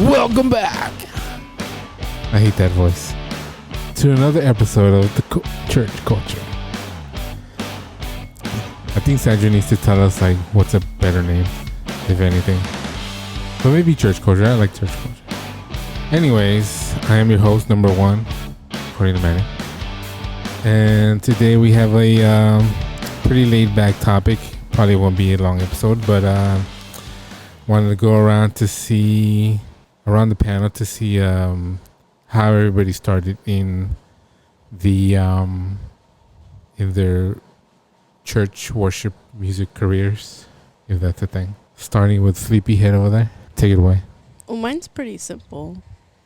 Welcome back. I hate that voice. To another episode of the Church Culture. I think Sandra needs to tell us what's a better name, if anything. But maybe Church Culture. I like Church Culture. Anyways, I am your host, number one, according to Manny. And today we have a pretty laid back topic. Probably won't be a long episode, but wanted to go around the panel to see how everybody started in their church worship music careers, if that's a thing. Starting with Sleepyhead over there. Take it away. Well, mine's pretty simple.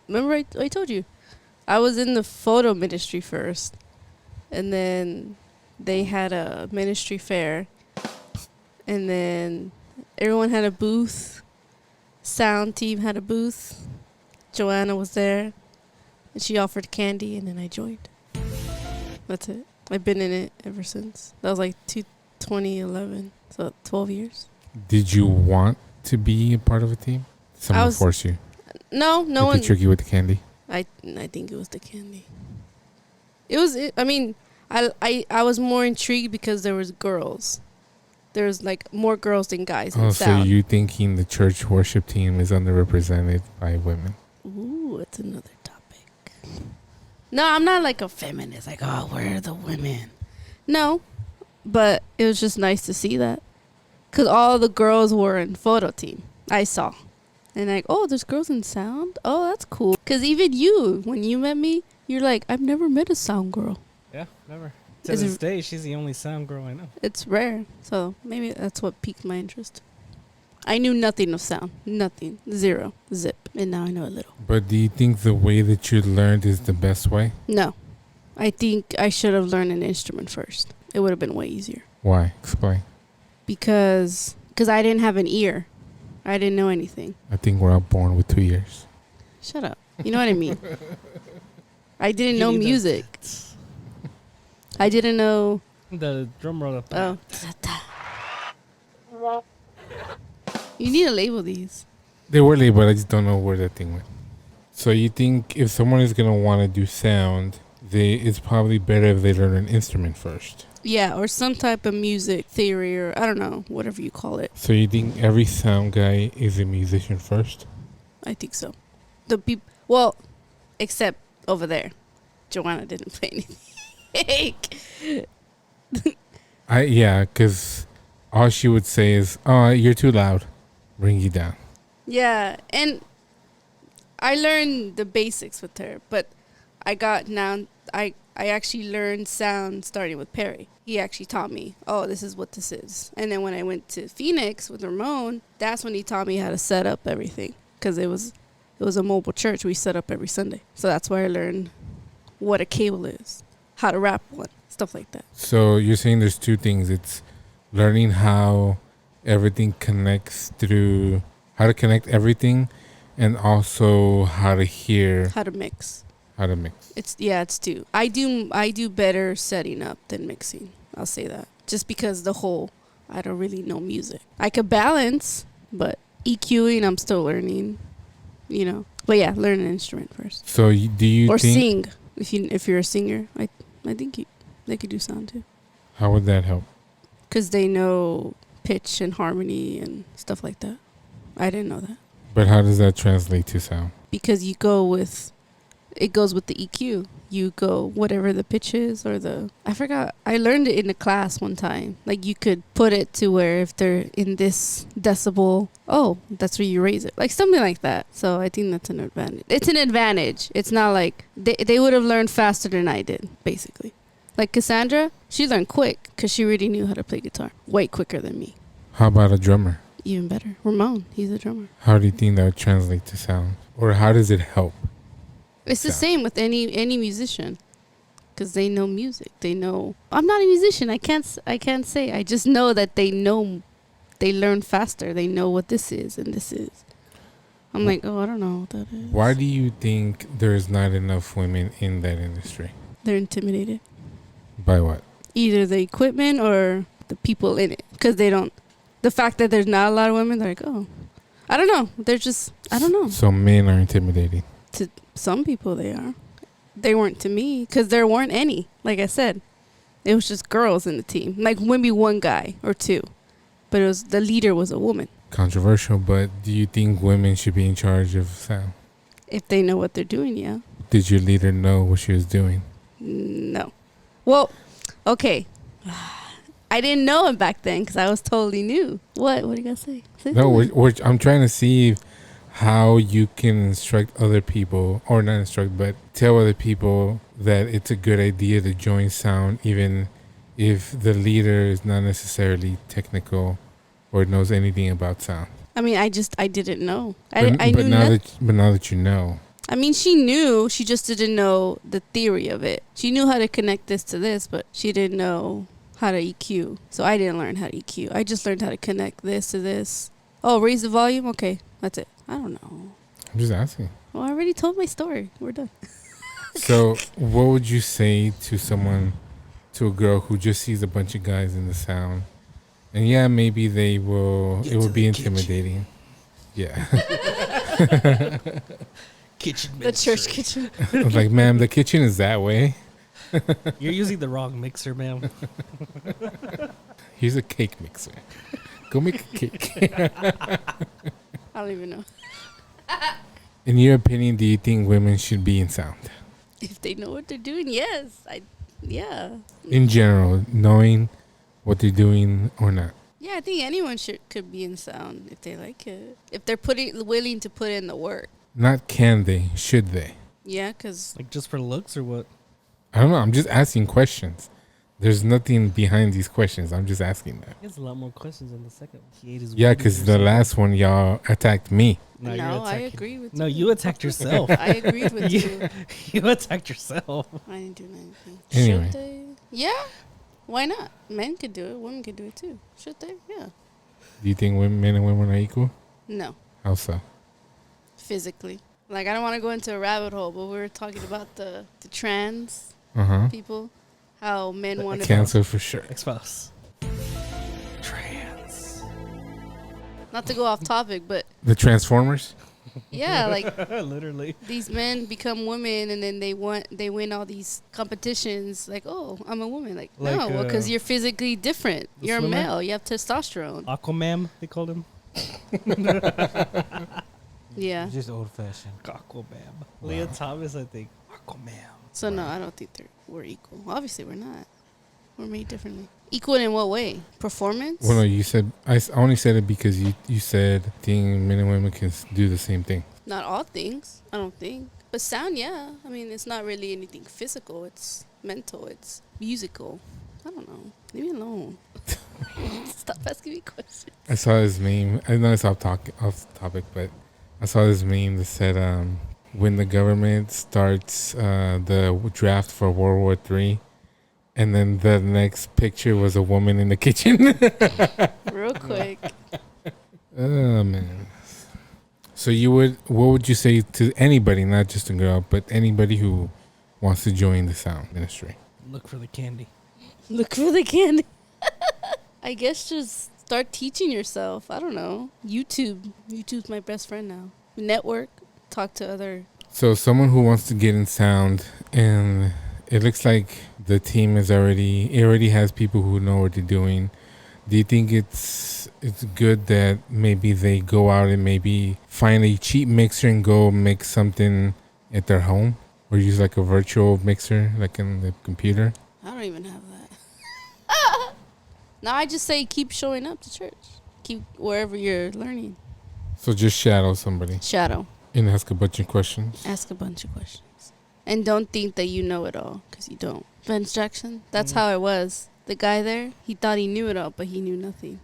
Remember I told you I was in the photo ministry first, and then they had a ministry fair, and then everyone had a booth. Sound team had a booth. Joanna was there, and she offered candy, and then I joined. That's it. I've been in it ever since. That was 2011, so 12 years. Did you want to be a part of a team? Did someone force you? No one. Did they trick you with the candy? I think it was the candy. I was more intrigued because there was girls. There's more girls than guys in sound. So you thinking the church worship team is underrepresented by women? Ooh, it's another topic. No, I'm not a feminist. Where are the women? No, but it was just nice to see that. Because all the girls were in photo team. I saw. And there's girls in sound? Oh, that's cool. Because even you, when you met me, you're I've never met a sound girl. Yeah, never. To this day, she's the only sound girl I know. It's rare. So maybe that's what piqued my interest. I knew nothing of sound. Nothing. Zero. Zip. And now I know a little. But do you think the way that you learned is the best way? No. I think I should have learned an instrument first. It would have been way easier. Why? Explain. Because I didn't have an ear. I didn't know anything. I think we're all born with 2 ears. Shut up. You know what I mean? I didn't know music. I didn't know. The drum roll. Oh. You need to label these. They were labeled, I just don't know where that thing went. So you think if someone is going to want to do sound, it's probably better if they learn an instrument first. Yeah, or some type of music theory, or I don't know, whatever you call it. So you think every sound guy is a musician first? I think so. The people, well, except over there. Joanna didn't play anything. Because all she would say is, "Oh, you're too loud. Bring you down." Yeah, and I learned the basics with her, but I actually learned sound starting with Perry. He actually taught me, this is what this is. And then when I went to Phoenix with Ramon, that's when he taught me how to set up everything, because it was a mobile church. We set up every Sunday, so that's where I learned what a cable is, how to wrap one, stuff like that. So you're saying there's two things. It's learning how everything connects through, how to connect everything, and also how to hear. How to mix. It's two. I do better setting up than mixing. I'll say that. Just because I don't really know music. I could balance, but EQing, I'm still learning, But yeah, learn an instrument first. So do you or think... sing. If you're a singer, I think they could do sound too. How would that help? Because they know pitch and harmony and stuff like that. I didn't know that. But how does that translate to sound? Because it goes with the EQ. You go whatever the pitch is I forgot. I learned it in a class one time. You could put it to where if they're in this decibel, that's where you raise it. Something like that. So I think that's an advantage. It's an advantage. It's not they would have learned faster than I did, basically. Cassandra, she learned quick because she already knew how to play guitar. Way quicker than me. How about a drummer? Even better. Ramon, he's a drummer. How do you think that would translate to sound? Or how does it help? It's the same with any musician, because they know music. They know. I'm not a musician. I can't say. I just know that they learn faster. They know what this is and this is. I'm I don't know what that is. Why do you think there's not enough women in that industry? They're intimidated. By what? Either the equipment or the people in it, because they don't. The fact that there's not a lot of women, they're I don't know. They're just, I don't know. So men are intimidating. To some people, they are. They weren't to me because there weren't any. Like I said, it was just girls in the team. Like maybe one guy or two, but it was the leader was a woman. Controversial, but do you think women should be in charge of sound? If they know what they're doing, yeah. Did your leader know what she was doing? No. Well, okay. I didn't know him back then because I was totally new. What? What do you gotta say? No, I'm trying to see how you can instruct other people, or not instruct, but tell other people that it's a good idea to join sound, even if the leader is not necessarily technical or knows anything about sound. I mean, I didn't know. But now that you know. I mean, she knew. She just didn't know the theory of it. She knew how to connect this to this, but she didn't know how to EQ. So I didn't learn how to EQ. I just learned how to connect this to this. Oh, raise the volume? Okay, that's it. I don't know. I'm just asking. Well, I already told my story. We're done. So what would you say to someone, to a girl who just sees a bunch of guys in the sound? And yeah, maybe it will be intimidating. Yeah. Kitchen The church kitchen. I was like, ma'am, the kitchen is that way. You're using the wrong mixer, ma'am. Here's a cake mixer. Go make a cake. I don't even know. In your opinion, do you think women should be in sound? If they know what they're doing, yes. Yeah. In general, knowing what they're doing or not? Yeah, I think anyone could be in sound if they like it. If they're willing to put in the work. Not can they, should they? Yeah, because... Like just for looks or what? I don't know. I'm just asking questions. There's nothing behind these questions. I'm just asking that. He has a lot more questions on the second one. He ate his Yeah, Wheaties because or the something. last one, y'all attacked me. No, you're I attacking- agree with No, you. you attacked yourself. I agreed with you. You attacked yourself. I didn't do anything. Anyway. Should they? Yeah. Why not? Men could do it. Women could do it too. Should they? Yeah. Do you think men and women are equal? No. How so? Physically. Like, I don't want to go into a rabbit hole, but we were talking about the trans Uh-huh. people. How men want to... Cancel for sure. Expose. Trans. Not to go off topic, but The Transformers? yeah, like... Literally. These men become women and then they win all these competitions. Like, oh, I'm a woman. Like no, Like, well, because you're physically different. the You're a swimmer? male. You have testosterone. Aquaman, they called him. Yeah. Just old fashioned. Aquaman. Leah Thomas, I think. Aquaman. So no, I don't think we're equal. Obviously, we're not. We're made differently. Equal in what way? Performance? Well, no, you said... I only said it because you said men and women can do the same thing. Not all things, I don't think. But sound, yeah. I mean, it's not really anything physical. It's mental. It's musical. I don't know. Leave me alone. Stop asking me questions. I saw this meme. I know it's off topic, but I saw this meme that said, when the government starts the draft for World War III, and then the next picture was a woman in the kitchen. Real quick. Oh, man. So what would you say to anybody, not just a girl, but anybody who wants to join the sound ministry? Look for the candy. Look for the candy. I guess just start teaching yourself. I don't know. YouTube's my best friend now. Network. Talk to other. So someone who wants to get in sound, and it looks like the team already has people who know what they're doing. Do you think it's good that maybe they go out and maybe find a cheap mixer and go mix something at their home, or use like a virtual mixer like in the computer? I don't even have that. No, I just say keep showing up to church. Keep wherever you're learning. So just shadow somebody Shadow. and ask a bunch of questions. Ask a bunch of questions. And don't think that you know it all, because you don't. Vince Jackson, that's how it was. The guy there, he thought he knew it all, but he knew nothing.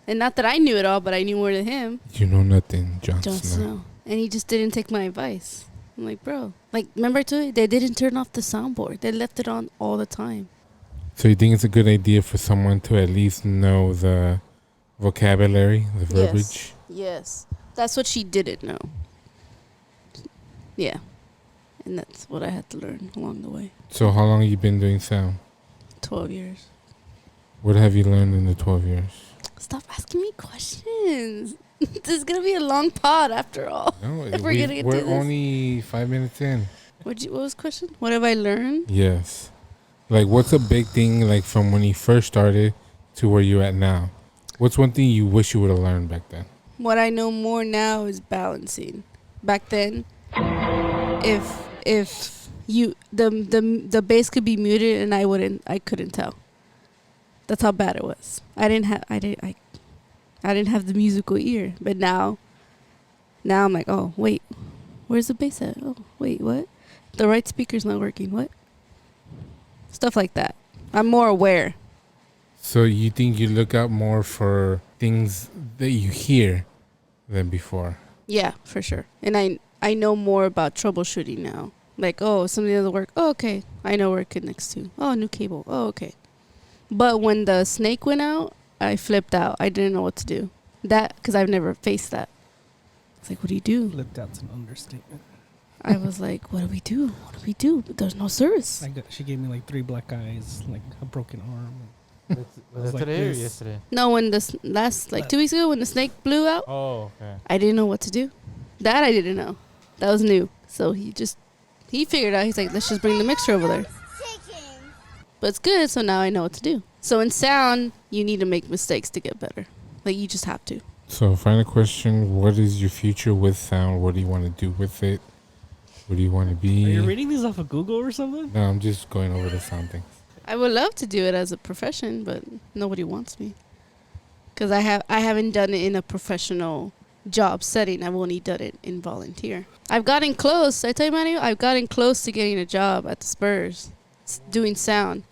And not that I knew it all, but I knew more than him. You know nothing, Jon Jon Snow. Snow. And he just didn't take my advice. I'm like, bro. Like, remember I told you? They didn't turn off the soundboard. They left it on all the time. So you think it's a good idea for someone to at least know the vocabulary, the verbiage? Yes. That's what she didn't know. Yeah. And that's what I had to learn along the way. So how long have you been doing sound? 12 years. What have you learned in the 12 years? Stop asking me questions. This is gonna be a long pod after all. No, If we're gonna get we're through this. only 5 minutes in. What was the question? What have I learned? Yes. Like, what's a big thing, like, from when you first started to where you're at now? What's one thing you wish you would have learned back then? What I know more now is balancing. Back then, if you the bass could be muted and I couldn't tell. That's how bad it was. I didn't have the musical ear, but now I'm like, oh wait, where's the bass at? Oh wait, what? The right speaker's not working. What? Stuff like that. I'm more aware. So you think you look out more for things that you hear than before? Yeah, for sure. And I know more about troubleshooting now. Like, oh, something doesn't work. Oh, okay. I know where it connects to. Oh, new cable. Oh, okay. But when the snake went out, I flipped out. I didn't know what to do. That, because I've never faced that. It's like, what do you do? Flipped out's an understatement. I was like, what do we do? What do we do? But there's no service. She gave me like 3 black eyes, like a broken arm. Was was that like today or this. yesterday? No, when like 2 weeks ago, when the snake blew out, Oh, okay. I didn't know what to do. That I didn't know. That was new. So he figured out. He's like, let's just bring the mixer over there. But it's good, so now I know what to do. So in sound, you need to make mistakes to get better. Like, you just have to. So, final question: what is your future with sound? What do you want to do with it? What do you want to be? Are you reading these off of Google or something? No, I'm just going over the sound things. I would love to do it as a profession, but nobody wants me. Because I haven't done it in a professional job setting. I've only done it in volunteer. I've gotten close. I tell you, Mario, I've gotten close to getting a job at the Spurs, doing sound.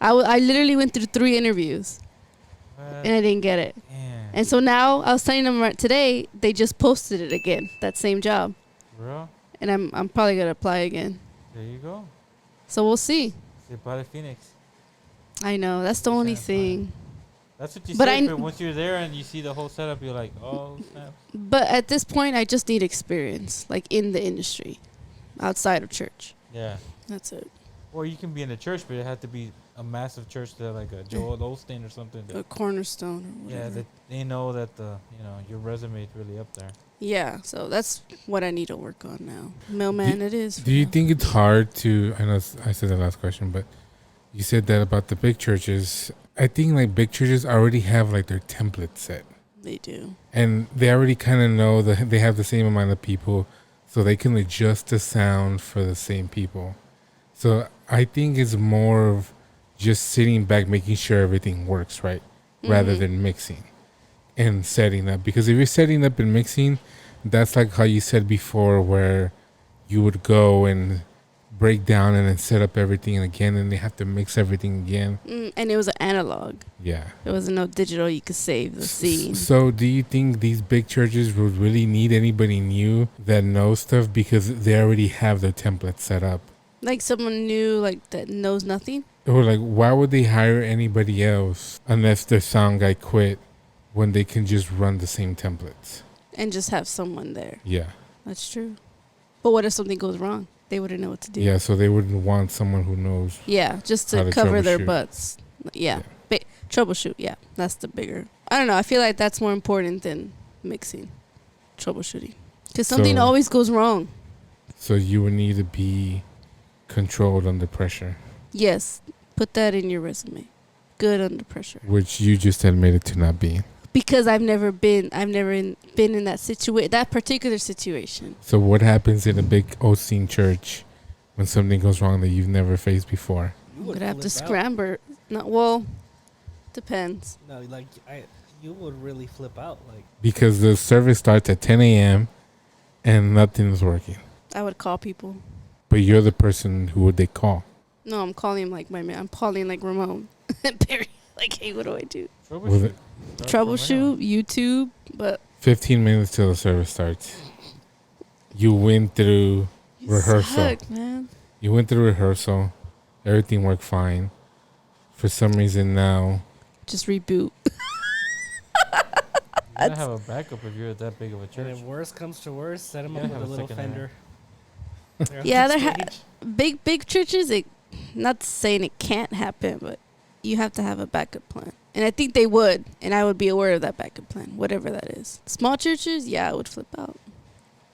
I literally went through 3 interviews, and I didn't get it. Yeah. And so now I was telling them today, they just posted it again, that same job. Bro, And I'm probably going to apply again. there you go. So we'll see. Say bye to Phoenix. I know. That's the You only can't thing. That's what you But say, I- but once you're there and you see the whole setup, you're like, oh, snap. But at this point, I just need experience, like in the industry, outside of church. Yeah. That's it. Or you can be in a church, but it had to be a massive church that like a Joel Osteen or something. A That, cornerstone or yeah, whatever. that they know that your resume is really up there. Yeah, so that's what I need to work on now. Mailman, it is. Do you think it's hard to? I know I said the last question, but you said that about the big churches. I think like big churches already have like their template set, They do. and they already kind of know that they have the same amount of people, so they can adjust the sound for the same people. So I think it's more of just sitting back, making sure everything works right, rather Mhm. than mixing and setting up. Because if you're setting up and mixing, that's like how you said before, where you would go and break down and then set up everything again, and they have to mix everything again. And it was an analog. Yeah. It wasn't no digital you could save the scene. So do you think these big churches would really need anybody new that knows stuff because they already have their template set up? Like someone new, like that knows nothing. Or like, why would they hire anybody else unless their sound guy quit when they can just run the same templates? And just have someone there. Yeah. That's true. But what if something goes wrong? They wouldn't know what to do. Yeah, so they wouldn't want someone who knows. Yeah, just How to to cover their troubleshoot. butts. Yeah. Troubleshoot, yeah. That's the bigger. I don't know. I feel like that's more important than mixing. Troubleshooting. Because something So- always goes wrong. So you would need to be controlled under pressure, Yes. Put that in your resume. Good under pressure. which you just admitted to not being. Because I've never been in that particular situation. So what happens in a big Osteen church when something goes wrong that you've never faced before? I'm gonna have to scramble. Not well. Depends. No, like you would really flip out. Like Because the service starts at 10 a.m. and nothing's working. I would call people. But you're the person who would they call? No, I'm calling like my man. I'm calling like Ramon. Perry. Like, hey, what do I do? With it, Troubleshoot, YouTube, but 15 minutes till the service starts. You went through you Rehearsal. suck, man. You went through rehearsal. Everything worked fine. For some reason now, Just reboot. You gotta have a backup if you're at that big of a and church. if worse comes to worse, set them Yeah, up with have a a little second fender. Yeah, they're stage. big churches. Not saying it can't happen, but you have to have a backup plan. And I think they would, and I would be aware of that backup plan, whatever that is. Small churches, yeah, I would flip out.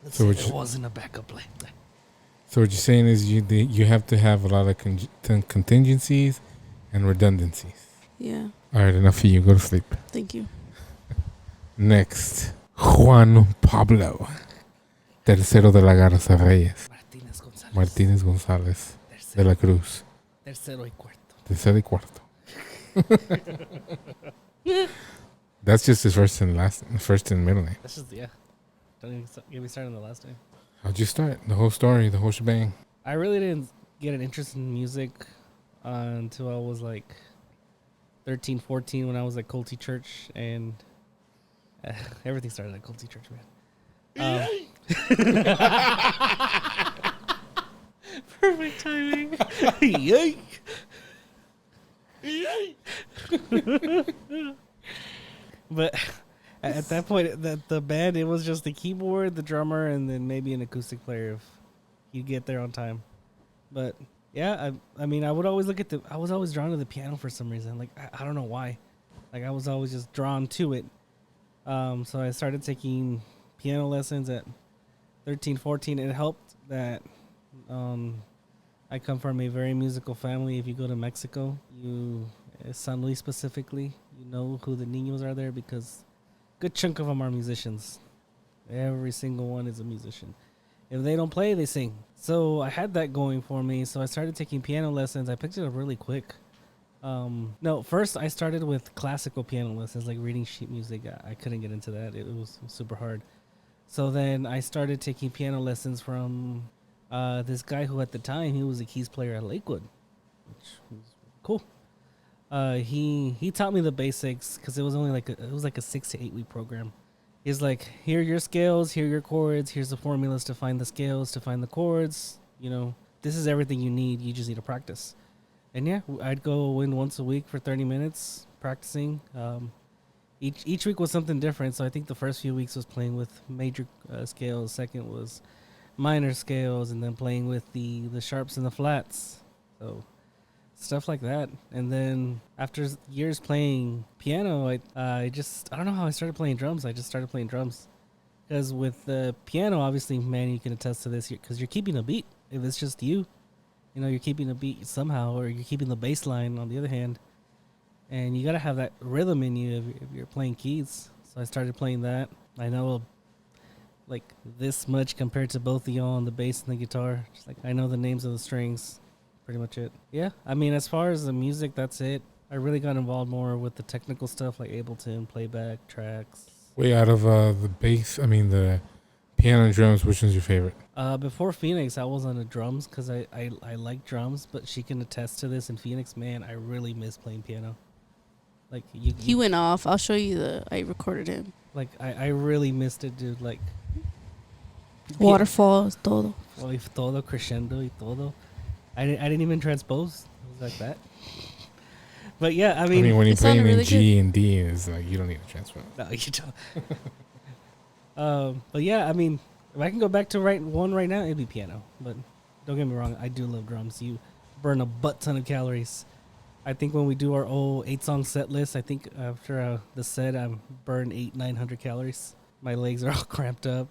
Let's So say what there you- wasn't a backup plan. So what you're saying is you have to have a lot of contingencies and redundancies. Yeah, All right, enough of you. Go to sleep. thank you. Next, Juan Pablo, tercero de la Garza Reyes, Martínez González. Martínez González de Tercero, la Cruz, tercero y cuarto. tercero y cuarto. That's just his first and middle name. That's just, yeah. Don't even get me started on the last name. How'd you start? The whole story, the whole shebang. I really didn't get an interest in music until I was like 13, 14 when I was at Colty Church, and everything started at Colty Church, man. Perfect timing. Yay. But at that point, the band, it was just the keyboard, the drummer, and then maybe an acoustic player if you get there on time. But yeah, I mean, I would always I was always drawn to the piano for some reason. Like, I don't know why. Like, I was always just drawn to it. So I started taking piano lessons at 13, 14. It helped that I come from a very musical family. If you go to Mexico, San Luis specifically, you know who the niños are there because a good chunk of them are musicians. Every single one is a musician. If they don't play, they sing. So I had that going for me. So I started taking piano lessons. I picked it up really quick. No, first I started with classical piano lessons, like reading sheet music. I couldn't get into that. It was super hard. So then I started taking piano lessons from this guy who at the time, he was a keys player at Lakewood, which was cool. He taught me the basics because it was only like a 6 to 8 week program. He's like, here are your scales, here are your chords, here's the formulas to find the scales, to find the chords. You know, this is everything you need. You just need to practice. And yeah, I'd go in once a week for 30 minutes practicing. Each week was something different. So I think the first few weeks was playing with major scales. Second was minor scales, and then playing with the sharps and the flats. So stuff like that. And then after years playing piano, I don't know how I started playing drums. I just started playing drums because with the piano, obviously, man, you can attest to this because you're keeping a beat. If it's just you, you know, you're keeping a beat somehow, or you're keeping the bass line on the other hand, and you got to have that rhythm in you if you're playing keys. So I started playing that. I know like this much compared to both of y'all on the bass and the guitar. Just like I know the names of the strings. Pretty much it. Yeah, I mean, as far as the music, that's it. I really got involved more with the technical stuff like Ableton, playback, tracks. Way out of the piano and drums, which one's your favorite? Before Phoenix, I was on the drums because I like drums, but she can attest to this. In Phoenix, man, I really miss playing piano. Like He went off. I'll show you I recorded him. Like I really missed it, dude. Like Waterfalls, todo. y todo crescendo y todo. I didn't even transpose. It was like that. But yeah, I mean when you're it sounded playing in really G and D, it's like you don't need a transfer. no, you don't. But yeah, I mean, if I can go back to right now, it'd be piano. But don't get me wrong, I do love drums. You burn a butt ton of calories. I think when we do our old 8-song set list, I think after the set, I burn 900 calories. My legs are all cramped up.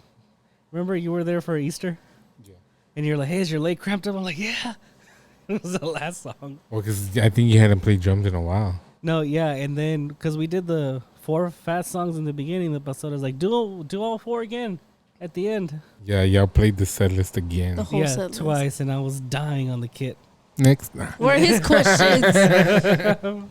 Remember you were there for Easter? Yeah. And you're like, hey, is your leg cramped up? I'm like, yeah. It was the last song. Well, because I think you hadn't played drums in a while. No, yeah, and then because we did the 4 fast songs in the beginning, the Pastora's like, do all 4 again at the end. Yeah, y'all played the set list again. The whole Yeah, set list. twice, and I was dying on the kit. Next. What are his questions? That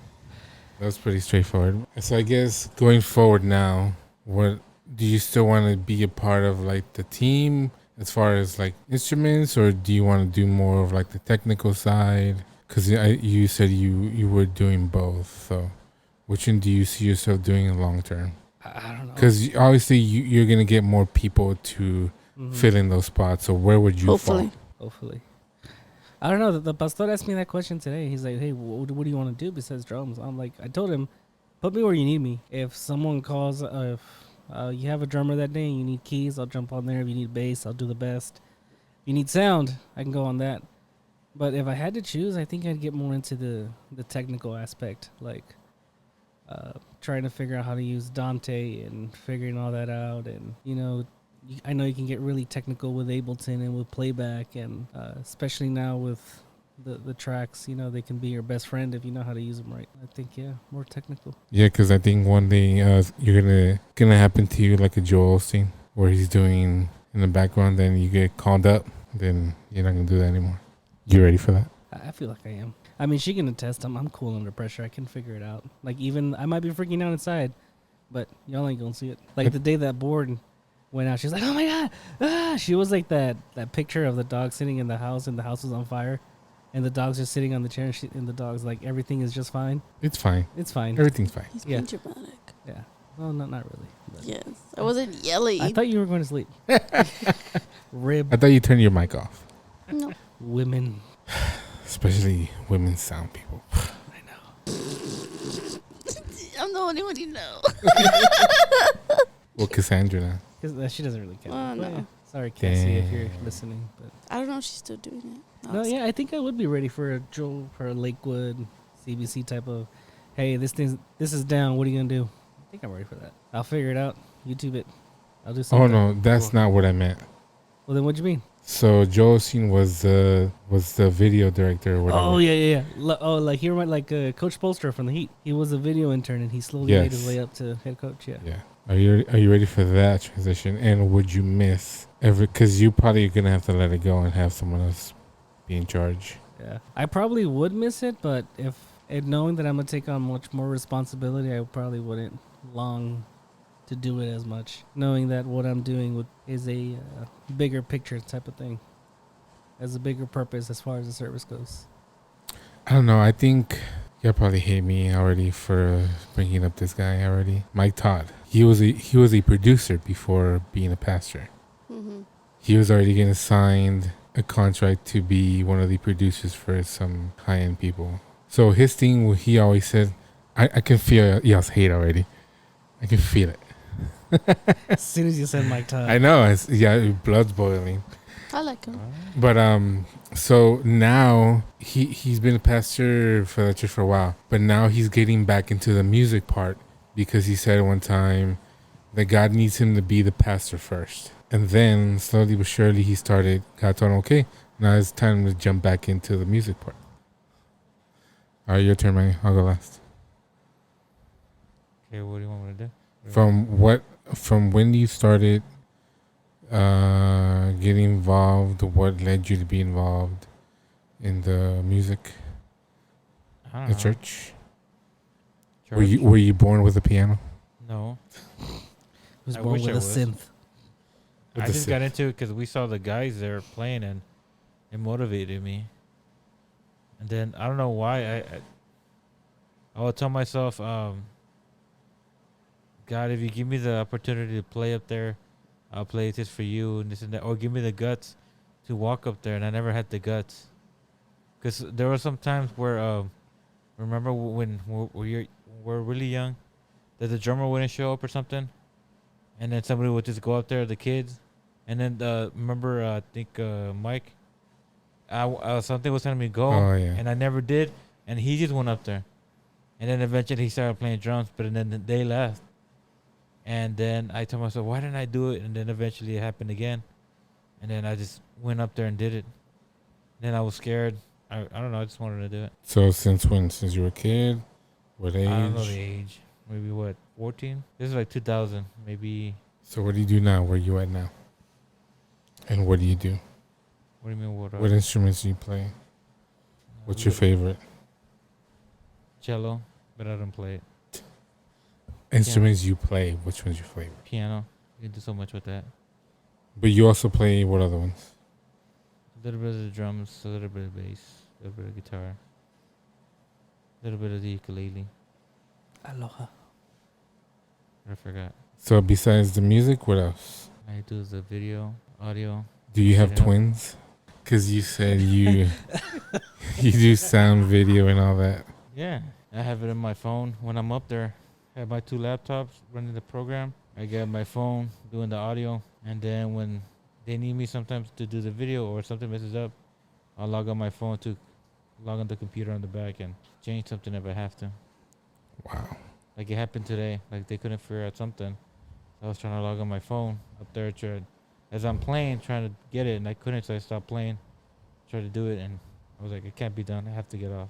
was pretty straightforward. So I guess going forward now, what do you still want to be a part of, like the team as far as like instruments, or do you want to do more of like the technical side? Because you said you were doing both. So which one do you see yourself doing in the long term? I don't know. Because obviously you're gonna get more people to fill in those spots. So where would you Hopefully. fall? Hopefully. I don't know. The pastor asked me that question today. He's like, hey, what do you want to do besides drums? I'm like, I told him, put me where you need me. If someone calls, if you have a drummer that day and you need keys, I'll jump on there. If you need bass, I'll do the best. If you need sound, I can go on that. But if I had to choose, I think I'd get more into the technical aspect. Like, trying to figure out how to use Dante and figuring all that out. And, I know you can get really technical with Ableton and with playback, and especially now with the tracks, they can be your best friend if you know how to use them right. I think, more technical. Yeah, because I think one day you're gonna happen to you like a Joel Osteen, where he's doing in the background, then you get called up, then you're not gonna do that anymore. You ready for that? I feel like I am. I mean, she can attest. I'm cool under pressure. I can figure it out. Like, even I might be freaking out inside, but y'all ain't gonna see it. Like the day that board went out, she's like, "Oh my god!" She was like that picture of the dog sitting in the house, and the house was on fire, and the dog's just sitting on the chair, and the dog's like, "Everything is just fine." It's fine. It's fine. Everything's fine. He's Yeah. being dramatic. Yeah. Well, not really. But Yes. I wasn't yelling. I thought you were going to sleep. Rib I thought you turned your mic off, No. women. especially women sound people. I know. I'm the only one you know. Well, Cassandra now. Because she doesn't really care. Oh, But no. yeah. Sorry, Cassie, if you're Damn. listening. But I don't know if she's still doing it. no, yeah, I think I would be ready for a Joel, for a Lakewood, CBC type of, hey, this is down. What are you gonna do? I think I'm ready for that. I'll figure it out. YouTube it. I'll do Oh something. no, that's not what I meant. Well, then what do you mean? So Joel Osteen was the video director or whatever. Oh yeah. Like he went like Coach Bolster from the Heat. He was a video intern and he slowly made his Yes. way up to head coach. Yeah. Yeah. Are you ready for that transition? And would you miss ever? Because you probably are gonna have to let it go and have someone else be in charge. Yeah. I probably would miss it, but knowing that I'm gonna take on much more responsibility, I probably wouldn't long to do it as much. Knowing that what I'm doing is a bigger picture type of thing, has a bigger purpose as far as the service goes. I don't know. I think y'all probably hate me already for bringing up this guy already. Mike Todd. He was a producer before being a pastor. Mm-hmm. He was already getting signed a contract to be one of the producers for some high-end people. So his thing, he always said, I can feel y'all's hate already. I can feel it. As soon as you said Mike Todd, I know. Blood's boiling. I like him. But so now he's been a pastor for that church for a while. But now he's getting back into the music part because he said one time that God needs him to be the pastor first. And then slowly but surely God told him, okay, now it's time to jump back into the music part. All right, your turn, man. I'll go last. Okay, what do you want me to do? From when you started getting involved, what led you to be involved in the music, I don't the know. church? Church? Were you born with a piano? No. was I born wish with I a was. synth. With I the just synth. got into it because we saw the guys there playing and it motivated me. And then I don't know why I would tell myself, God, if you give me the opportunity to play up there, I'll play this for you and this and that, or give me the guts to walk up there. And I never had the guts because there were some times where, remember when we're really young, that the drummer wouldn't show up or something. And then somebody would just go up there, the kids. And then, remember, I think Mike, something was telling me go. Oh, yeah. And I never did. And he just went up there. And then eventually he started playing drums, but then they left. And then I told myself, why didn't I do it? And then eventually it happened again. And then I just went up there and did it. Then I was scared. I don't know. I just wanted to do it. So since when? Since you were a kid? What age? I don't know the age. Maybe what, 14? This is like 2000. Maybe. So what do you do now? Where you at now? And what do you do? What do you mean? What instruments do you play? What's your favorite? Cello, but I don't play it. Instruments you play, which one's your favorite? Piano. You can do so much with that. But you also play what other ones? A little bit of the drums, a little bit of bass, a little bit of guitar, a little bit of the ukulele. Aloha. I forgot. So besides the music, what else? I do the video, audio. Do you have Set it up. twins? Because you said you you do sound, video, and all that. Yeah, I have it in my phone when I'm up there. I have my 2 laptops running the program. I got my phone doing the audio, and then when they need me sometimes to do the video or something messes up, I'll log on my phone to log on the computer on the back and change something if I have to. Wow. Like it happened today. Like they couldn't figure out something. I was trying to log on my phone up there, as I'm playing, trying to get it, and I couldn't, so I stopped playing. Tried to do it, and I was like, it can't be done. I have to get off.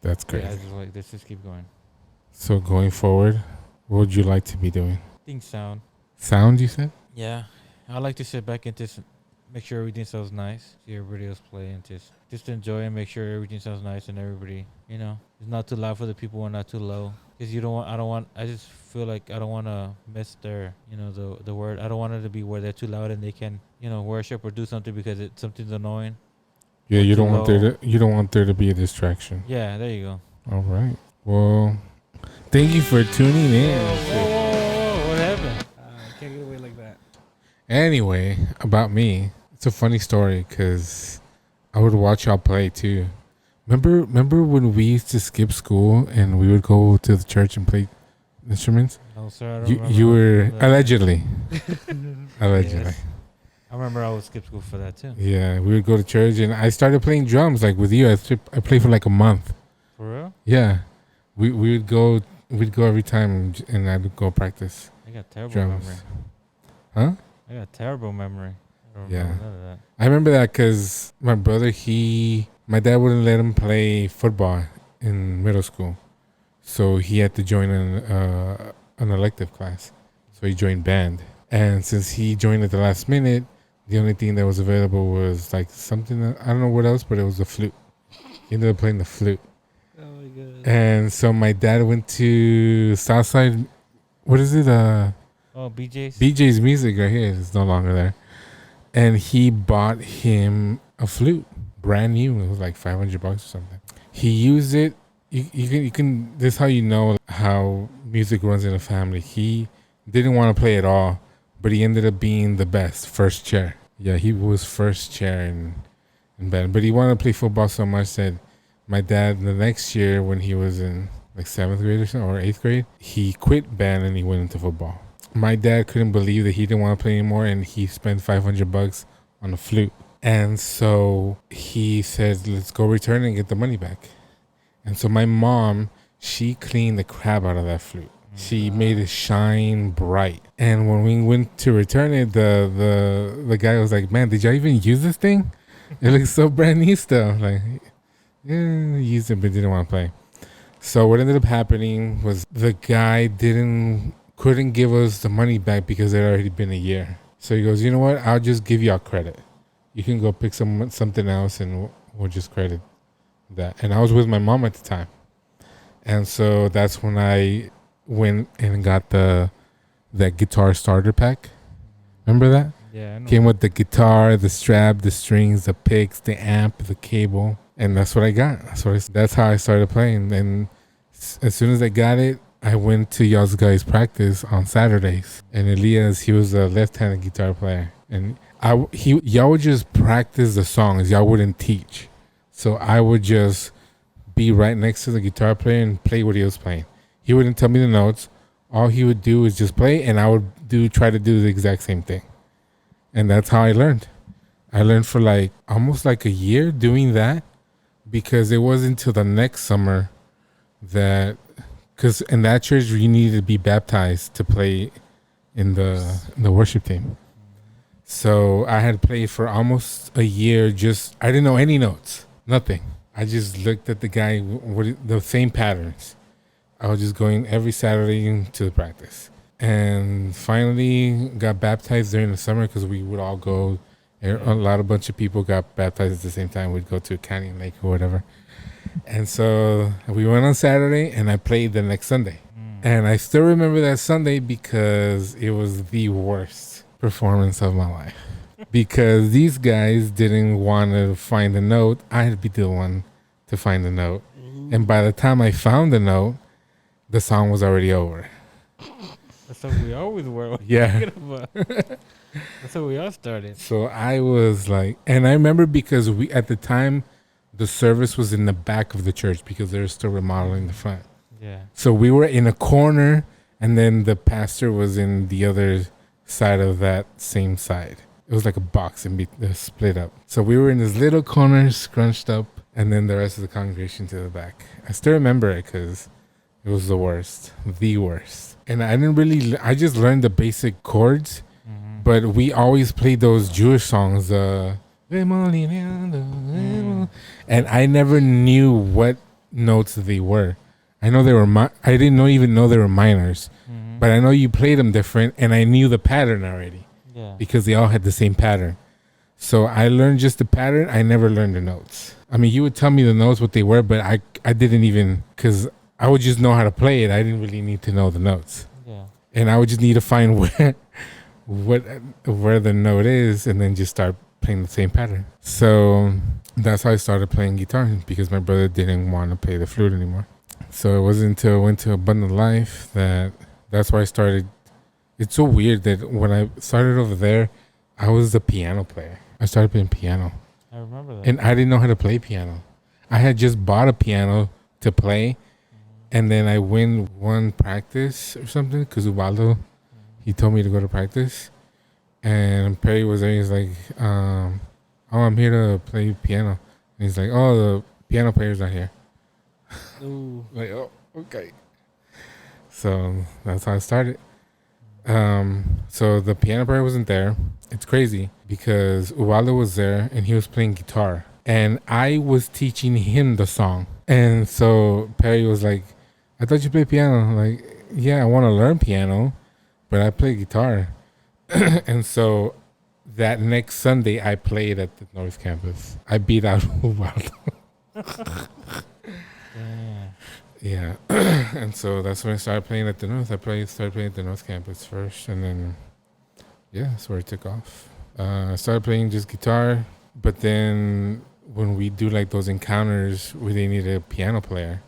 That's Yeah, I crazy. was just like, let's just keep going. So going forward, what would you like to be doing? Things sound. Sound, you said? Yeah, I like to sit back and just make sure everything sounds nice. See everybody else play and just enjoy and make sure everything sounds nice and everybody, you know, it's not too loud for the people and not too low. Because you don't want, I don't want, I just feel like I don't want to miss their, you know, the word. I don't want it to be where they're too loud and they can, you know, worship or do something because something's annoying. Yeah, Or you too don't want there low. to you don't want there to be a distraction. Yeah, there you go. All right. Well, thank you for tuning in. Whoa, what happened? Can't get away like that. Anyway, about me, it's a funny story because I would watch y'all play too. Remember when we used to skip school and we would go to the church and play instruments? No, sir, I don't You remember. you were that. allegedly. Allegedly. Yes. I remember I would skip school for that too. Yeah, we would go to church and I started playing drums like with you. I played for like a month. For real? Yeah. We'd go every time and I'd go practice I got terrible drums. memory. Huh? I got terrible memory. I don't Yeah. remember none of that. I remember that because my brother, my dad wouldn't let him play football in middle school. So he had to join an elective class. So he joined band. And since he joined at the last minute, the only thing that was available was like something, I don't know what else, but it was the flute. He ended up playing the flute. Oh my god. And so my dad went to Southside, what is it? Oh, BJ's? BJ's Music right here. It's no longer there. And he bought him a flute, brand new. It was like $500 or something. He used it. You can. This is how you know how music runs in a family. He didn't want to play at all, but he ended up being the best, first chair. Yeah, he was first chair in band. But he wanted to play football so much that my dad, the next year when he was in like 7th grade or something, or 8th grade, he quit band and he went into football. My dad couldn't believe that he didn't want to play anymore, and he spent $500 on a flute. And so he said, let's go return and get the money back. And so my mom, she cleaned the crap out of that flute. She made it shine bright. And when we went to return it, the guy was like, man, did y'all even use this thing? It looks so brand new still. Like, yeah, used it but didn't want to play. So what ended up happening was the guy couldn't give us the money back because it had already been a year. So he goes, you know what? I'll just give y'all credit. You can go pick something else and we'll just credit that. And I was with my mom at the time. And so that's when I went and got that guitar starter pack. Remember that? Yeah, I know. Came with the guitar, the strap, the strings, the picks, the amp, the cable. And that's what I got. That's how I started playing. And as soon as I got it, I went to y'all's guys' practice on Saturdays. And Elias, he was a left-handed guitar player. And y'all would just practice the songs. Y'all wouldn't teach. So I would just be right next to the guitar player and play what he was playing. He wouldn't tell me the notes. All he would do is just play, and I would try to do the exact same thing. And that's how I learned. I learned for like almost like a year doing that, because it wasn't until the next summer because in that church you needed to be baptized to play in the worship team. So I had played for almost a year. I didn't know any notes, nothing. I just looked at the guy, the same patterns. I was just going every Saturday to the practice. And finally got baptized during the summer because we would all go. A bunch of people got baptized at the same time. We'd go to Canyon Lake or whatever. And so we went on Saturday and I played the next Sunday. And I still remember that Sunday because it was the worst performance of my life. Because these guys didn't want to find the note. I had to be the one to find the note. And by the time I found the note, the song was already over. That's how we always were. Yeah. That's how we all started. So I was like, and I remember because at the time, the service was in the back of the church because they were still remodeling the front. Yeah. So we were in a corner, and then the pastor was in the other side of that same side. It was like a box and split up. So we were in this little corner, scrunched up, and then the rest of the congregation to the back. I still remember it because It was the worst. The worst. And I didn't really, I just learned the basic chords, Mm-hmm. but we always played those Jewish songs, and I never knew what notes they were. I know they were, I didn't even know they were minors, Mm-hmm. but I know you played them different, and I knew the pattern already Yeah. because they all had the same pattern. So I learned just the pattern. I never learned the notes. I mean, you would tell me the notes, what they were, but I didn't even, because I would just know how to play it. I didn't really need to know the notes. Yeah. And I would just need to find where the note is and then just start playing the same pattern. So that's how I started playing guitar, because my brother didn't want to play the flute anymore. So it wasn't until I went to Abundant Life that's where I started. It's so weird that when I started over there, I was the piano player. I started playing piano. I remember that. And I didn't know how to play piano. I had just bought a piano to play, and then I went one practice or something because Ubaldo, he told me to go to practice, and Perry was there. He's like, "Oh, I'm here to play piano." And he's like, "Oh, the piano player's not here." Ooh. Like, oh, okay. So that's how I started. So the piano player wasn't there. It's crazy because Ubaldo was there and he was playing guitar, and I was teaching him the song. And so Perry was like, "I thought you played piano." I'm like, "Yeah, I want to learn piano, but I play guitar." And so that next Sunday I played at the North Campus. I beat out Ubaldo. Yeah. Yeah. And so that's when I started playing at the North. Started playing at the North Campus first, and then yeah, that's where it took off. I started playing just guitar, but then when we do like those encounters where they need a piano player,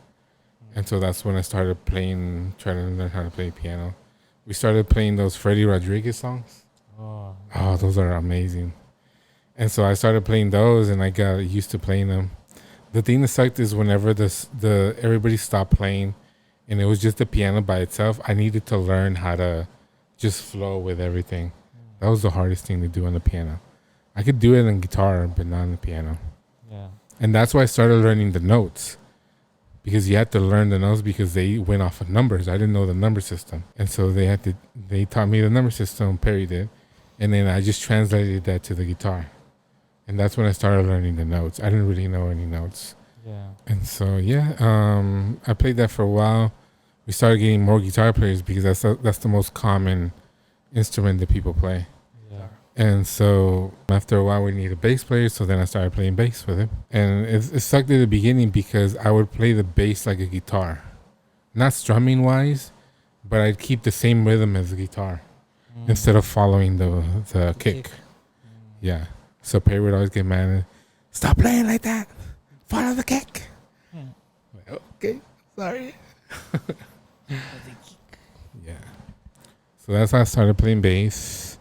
and so that's when I started trying to learn how to play piano. We started playing those Freddie Rodriguez songs. Oh. Oh, those are amazing. And so I started playing those, and I got used to playing them. The thing that sucked is whenever the everybody stopped playing, and it was just the piano by itself, I needed to learn how to just flow with everything. That was the hardest thing to do on the piano. I could do it on guitar, but not on the piano. Yeah. And that's why I started learning the notes, because you had to learn the notes because they went off of numbers. I didn't know the number system, and so they taught me the number system. Perry did, and then I just translated that to the guitar, and that's when I started learning the notes. I didn't really know any notes. Yeah. And so yeah, I played that for a while. We started getting more guitar players because that's the most common instrument that people play. Yeah. And so after a while, we needed a bass player. So then I started playing bass with him, and it sucked at the beginning because I would play the bass like a guitar, not strumming wise, but I'd keep the same rhythm as the guitar instead of following the kick. Yeah. So Perry would always get mad and stop playing like that. Follow the kick. Like, okay, sorry. Yeah. So that's how I started playing bass.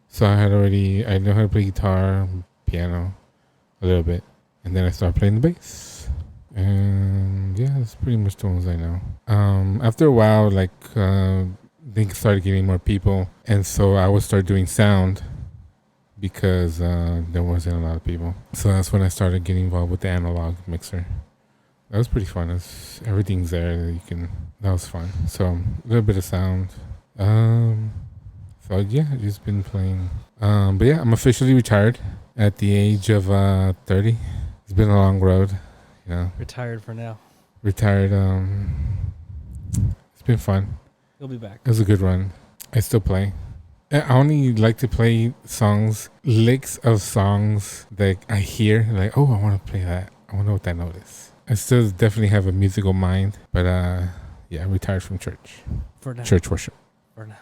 So I know how to play guitar, piano, a little bit, and then I started playing the bass. And yeah, that's pretty much the ones I know. After a while, like they started getting more people, and so I would start doing sound because there wasn't a lot of people. So that's when I started getting involved with the analog mixer. That was pretty fun. Everything's there that that was fun. So a little bit of sound. So yeah, I've just been playing. But yeah, I'm officially retired at the age of 30. It's been a long road, you know. Retired for now. Retired. It's been fun. He'll be back. It was a good run. I still play. I only like to play licks of songs that I hear, like, oh, I want to play that. I wonder what that note is. I still definitely have a musical mind, but yeah, I retired from church. For now. Church worship. For now.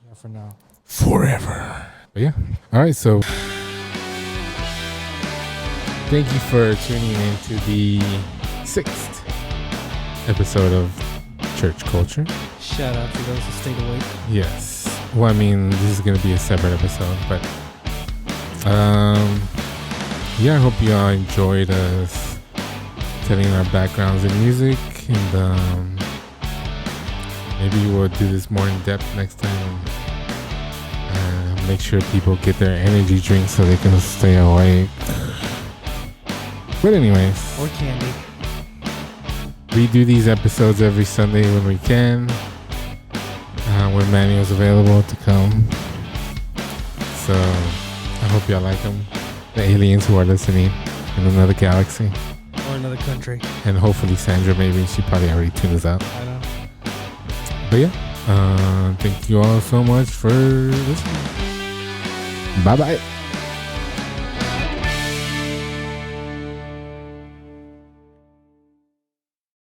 Yeah. For now. Forever. But yeah. All right, so thank you for tuning in to the 6th episode of Church Culture. Shout out to those who stayed awake. Yes. Well, I mean, this is going to be a separate episode, but yeah, I hope you all enjoyed us telling our backgrounds in music, and maybe we'll do this more in depth next time, and make sure people get their energy drinks so they can stay awake. But anyways, Or candy. We do these episodes every Sunday when we can, when Manuel's available to come. So I hope y'all like them. The aliens who are listening in another galaxy. Or another country. And hopefully Sandra, maybe she probably already tuned us out. I know. But yeah, thank you all so much for listening. Bye bye.